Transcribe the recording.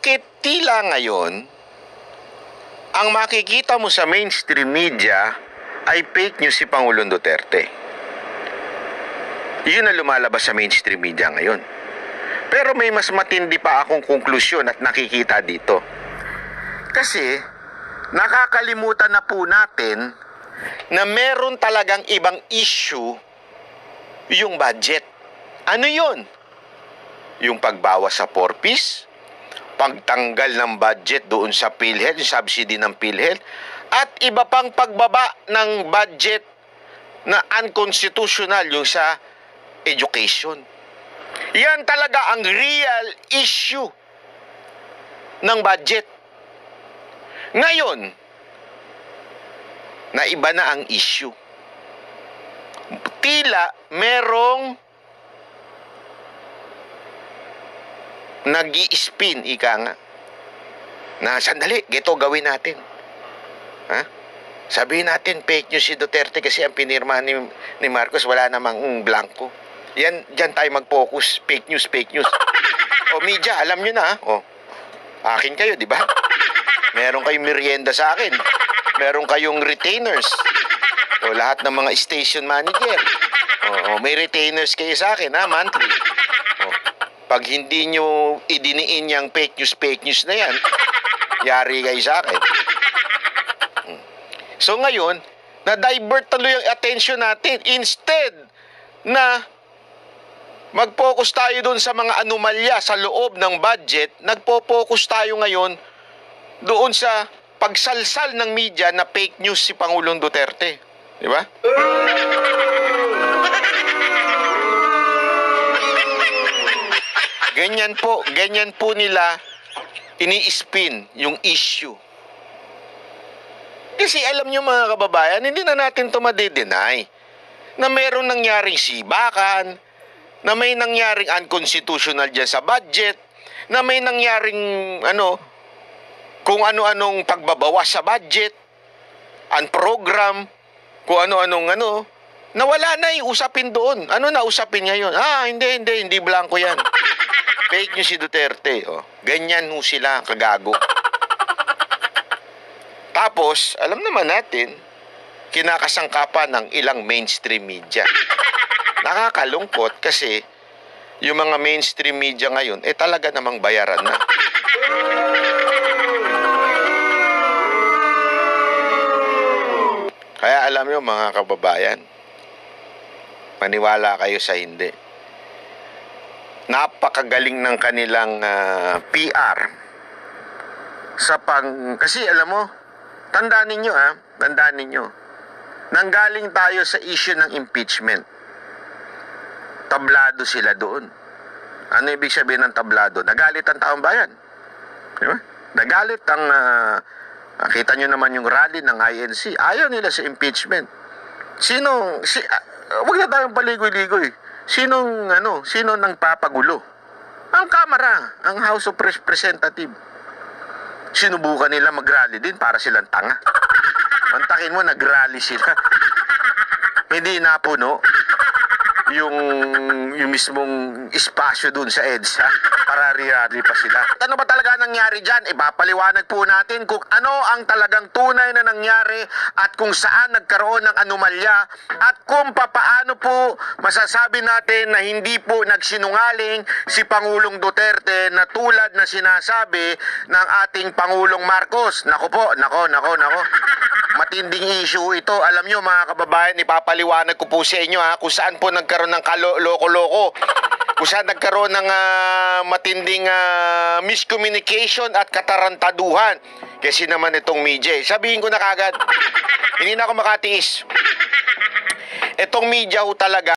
bakit tila ngayon ang makikita mo sa mainstream media ay fake news si Pangulong Duterte? Yun ang lumalabas sa mainstream media ngayon. Pero may mas matindi pa akong konklusyon at nakikita dito. Kasi nakakalimutan na po natin na meron talagang ibang issue yung budget. Ano yun? Yung pagbawas sa 4-piece, pagtanggal ng budget doon sa PhilHealth, yung subsidy ng PhilHealth, at iba pang pagbaba ng budget na unconstitutional yung sa education. Yan talaga ang real issue ng budget. Ngayon, na iba na ang issue. Tila merong nag-i-spin, ika nga, na sandali, gito gawin natin. Ha? Sabihin natin, fake news si Duterte kasi ang pinirma ni Marcos, wala namang blanco. Yan, dyan tayo mag-focus. Fake news, fake news. O media, alam nyo na, o, akin kayo, di ba? Meron kayong merienda sa akin. Meron kayong retainers. O, lahat ng mga station manager. O, may retainers kayo sa akin, ha, monthly. Pag hindi nyo idiniin yung fake news na yan, yari kayo sa akin. So ngayon, na-divert tuloy yung attention natin. Instead na mag-focus tayo dun sa mga anomalya sa loob ng budget, nagpo-focus tayo ngayon doon sa pagsalsal ng media na fake news si Pangulong Duterte. Di ba? Ganyan po nila ini-spin yung issue. Kasi alam nyo mga kababayan, hindi na natin ito madi-deny na mayroong nangyaring sibakan, na may nangyaring unconstitutional dyan sa budget, na may nangyaring kung ano-anong pagbabawas sa budget, ang program, kung ano-anong nawala na yung usapin doon. Ano na usapin ngayon? Hindi blanco yan. Fake news si Duterte. Oh. Ganyan ho sila, kagago. Tapos, alam naman natin, kinakasangkapan ng ilang mainstream media. Nakakalungkot kasi yung mga mainstream media ngayon, talaga namang bayaran na. Kaya alam nyo mga kababayan, maniwala kayo sa hindi. Napakagaling ng kanilang PR kasi alam mo, tandaan ninyo, nanggaling tayo sa issue ng impeachment. Tablado sila doon. Ano ibig sabihin ng tablado? Nagalit ang taong bayan. Di ba? Nagalit ang kita nyo naman yung rally ng INC. Ayaw nila sa impeachment. Wag na tayong paligoy-ligoy. Sino nang papagulo? Ang Kamara, ang House of Representatives. Sinubukan nila mag-rally din para silang tanga. Mantakin mo, nag-rally sila. Hindi napuno yung mismong espasyo dun sa EDSA para rally pa sila. Ano ba talaga nangyari dyan? Ipapaliwanag po natin kung ano ang talagang tunay na nangyari at kung saan nagkaroon ng anomalya at kung papaano po masasabi natin na hindi po nagsinungaling si Pangulong Duterte na tulad na sinasabi ng ating Pangulong Marcos. Nako po, nako. Matinding issue ito. Alam nyo mga kababayan, ipapaliwanag ko po sa inyo kung saan po nagkaroon ng loko-loko. Kung saan nagkaroon ng matinding miscommunication at katarantaduhan. Kasi naman itong media. Sabihin ko na kagad, hindi na ako makatiis. Itong media ho talaga